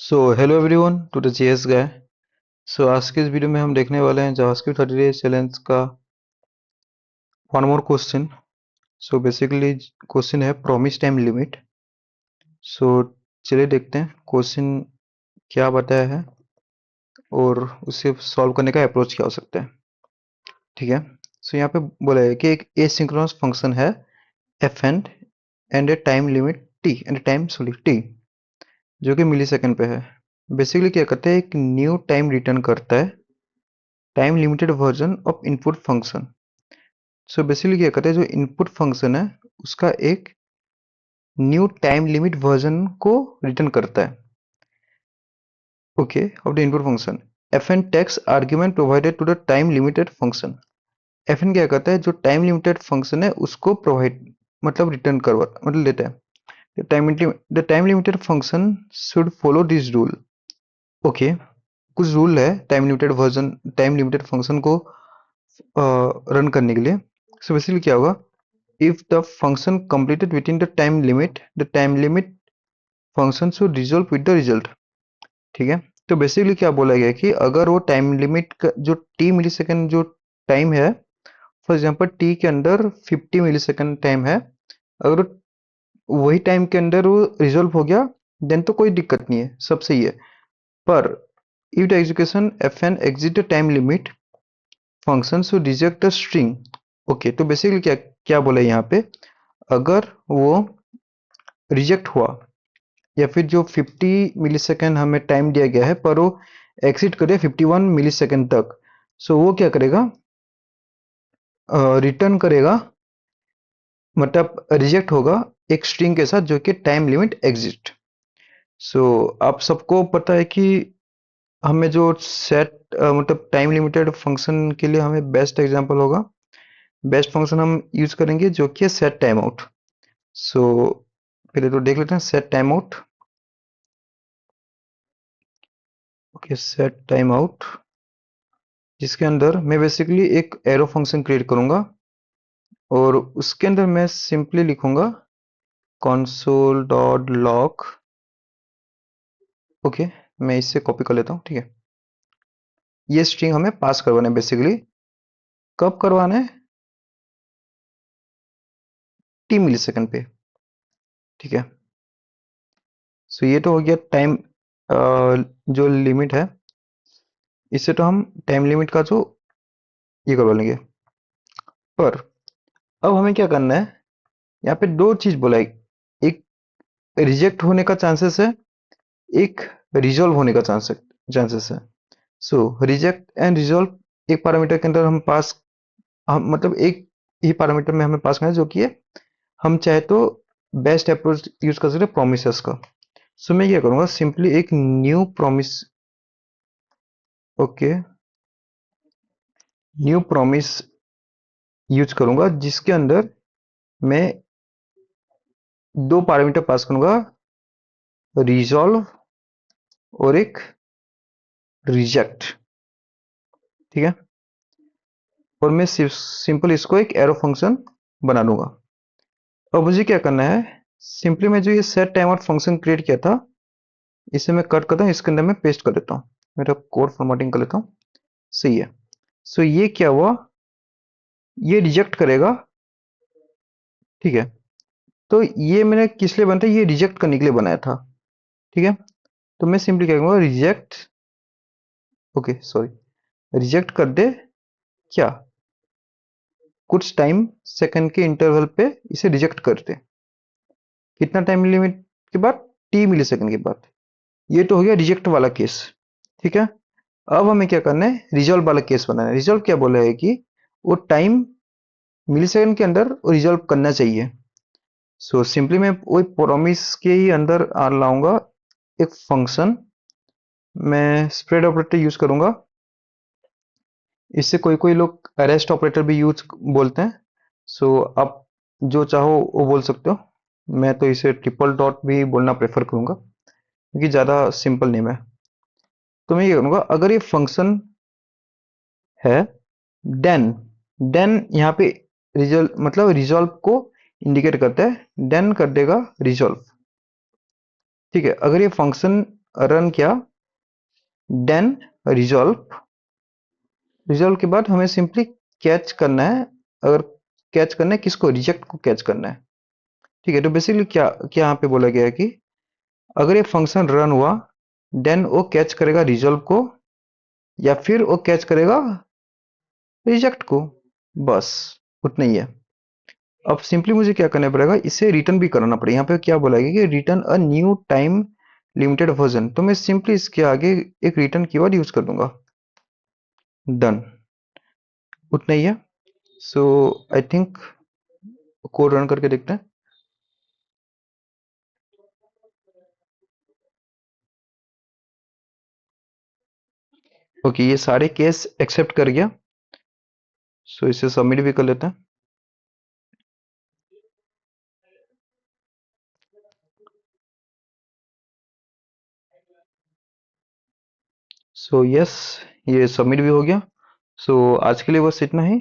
So hello everyone to the JS guy. So आज के इस वीडियो में हम देखने वाले हैं जावास्क्रिप्ट 30 डेज चैलेंज का one more question. So basically question है प्रॉमिस टाइम लिमिट। सो चलिए देखते हैं क्वेश्चन क्या बताया है और उसे सॉल्व करने का अप्रोच क्या हो सकता है। ठीक है। सो यहाँ पे बोला है कि एक एसिंक्रोनस फंक्शन है F and A time limit T and time sorry T जो कि मिली सेकेंड पे है। बेसिकली क्या करता है, एक न्यू टाइम रिटर्न करता है, time limited version of input function. So basically क्या करता है, जो इनपुट फंक्शन है उसका एक न्यू टाइम लिमिट वर्जन को रिटर्न करता है। Okay, of the input function F N takes argument provided to the time limited function. F N क्या करता है, जो टाइम लिमिटेड फंक्शन है उसको प्रोवाइड मतलब रिटर्न करवा मतलब लेता है। The time limited function should follow this rule. Okay, कुछ रूल है टाइम लिमिटेड फंक्शन को रन करने के लिए। सो बेसिकली क्या होगा, if the function completed within the time limit function should resolve with the result। ठीक है। तो बेसिकली क्या बोला गया है कि अगर वो टाइम लिमिट का जो टी मिली सेकेंड जो टाइम है, फॉर एग्जांपल टी के अंदर 50 मिली सेकेंड टाइम है, अगर वही टाइम के अंदर वो रिजोल्व हो गया देन तो कोई दिक्कत नहीं है, सब सही है। पर if the execution F an exit the time limit function should reject the string. Okay, तो बेसिकली क्या क्या बोला है यहाँ पे, अगर वो रिजेक्ट हुआ या फिर जो 50 मिलीसेकंड हमें टाइम दिया गया है पर वो एक्सिट करे 51 मिलीसेकंड तक, सो वो क्या करेगा, रिटर्न करेगा, मतलब रिजेक्ट होगा एक स्ट्रिंग के साथ जो कि टाइम लिमिट एग्जिस्ट। सो आप सबको पता है कि हमें जो सेट मतलब टाइम लिमिटेड फंक्शन के लिए हमें बेस्ट एग्जांपल होगा, बेस्ट फंक्शन हम यूज करेंगे जो कि है सेट टाइम आउट। सो पहले तो देख लेते हैं set time out. Okay, set time out जिसके अंदर मैं बेसिकली एक एरो फंक्शन क्रिएट करूंगा और उसके अंदर मैं सिंपली लिखूंगा console डॉट लॉग। ओके, मैं इससे कॉपी कर लेता हूँ। ठीक है, ये स्ट्रिंग हमें पास करवाना है बेसिकली, कब करवाना है, टी मिली सेकंड पे। ठीक है। सो ये तो हो गया टाइम जो लिमिट है, इससे तो हम टाइम लिमिट का जो ये करवा लेंगे। पर अब हमें क्या करना है, यहाँ पे दो चीज बोला है, एक रिजेक्ट होने का चांसेस है, एक रिजॉल्व होने का चांसेस है। सो रिजेक्ट एंड रिजॉल्व एक पैरामीटर के अंदर हम मतलब एक ही पैरामीटर में हमें पास करना है जो कि है, हम चाहे तो बेस्ट अप्रोच यूज कर सकते हैं प्रोमिसेस का। सो मैं क्या करूंगा, सिंपली एक new promise, okay, new promise use करूंगा जिसके अंदर मैं दो पैरामीटर पास करूंगा, रिजॉल्व और एक रिजेक्ट। ठीक है, और मैं सिंपल इसको एक एरो फंक्शन बना लूंगा। अब मुझे क्या करना है, सिंपली मैं जो ये set time out function create किया था इसे मैं कट करता हूँ, इसके अंदर मैं पेस्ट कर देता हूँ, मेरा कोड फॉर्मेटिंग कर लेता हूँ। सही है। सो ये क्या हुआ, ये रिजेक्ट करेगा। ठीक है, तो ये मैंने किस लिए बनाया था, ये रिजेक्ट करने के लिए बनाया था। ठीक है, तो मैं सिंपली क्या करूंगा, रिजेक्ट, ओके सॉरी, रिजेक्ट कर दे क्या, कुछ टाइम सेकंड के इंटरवल पे इसे रिजेक्ट कर दे, कितना टाइम लिमिट के बाद, टी मिली सेकंड के बाद। ये तो हो गया रिजेक्ट वाला केस। ठीक है, अब हमें क्या करना है, रिजॉल्व वाला केस बनाना है। रिजॉल्व क्या बोला है कि वो टाइम मिली सेकंड के अंदर रिजॉल्व करना चाहिए। सो सिंपली मैं वही प्रोमिस के ही अंदर लाऊंगा एक फंक्शन, मैं स्प्रेड ऑपरेटर यूज करूंगा। इससे कोई कोई लोग अरेस्ट ऑपरेटर भी यूज बोलते हैं। सो आप जो चाहो वो बोल सकते हो, मैं तो इसे ट्रिपल डॉट भी बोलना प्रेफर करूंगा क्योंकि ज़्यादा सिंपल नेम है। तो मैं ये करूंगा, अगर ये फंक्शन है देन, यहाँ पे रिजल्ट मतलब रिजॉल्व को इंडिकेट करता है, देन कर देगा रिजॉल्व। ठीक है, अगर ये फंक्शन रन किया, देन रिजॉल्व। रिजॉल्व के बाद हमें सिंपली कैच करना है। अगर कैच करना है किसको, रिजेक्ट को कैच करना है। ठीक है, तो बेसिकली क्या क्या यहाँ पे बोला गया है कि अगर ये फंक्शन रन हुआ, देन वो कैच करेगा रिजॉल्व को, या फिर वो कैच करेगा रिजेक्ट को। बस उतना ही है। अब सिंपली मुझे क्या करना पड़ेगा, इसे रिटर्न भी कराना पड़ेगा। यहाँ पे क्या बोला गया कि return a new time limited version, तो मैं सिंपली इसके आगे एक रिटर्न कीवर्ड यूज कर दूंगा, डन। उतना ही है। सो आई थिंक कोड रन करके देखते हैं। ओके, ये सारे केस एक्सेप्ट कर गया। सो इसे सबमिट भी कर लेते हैं। सो यस, ये सबमिट भी हो गया। सो आज के लिए बस इतना ही।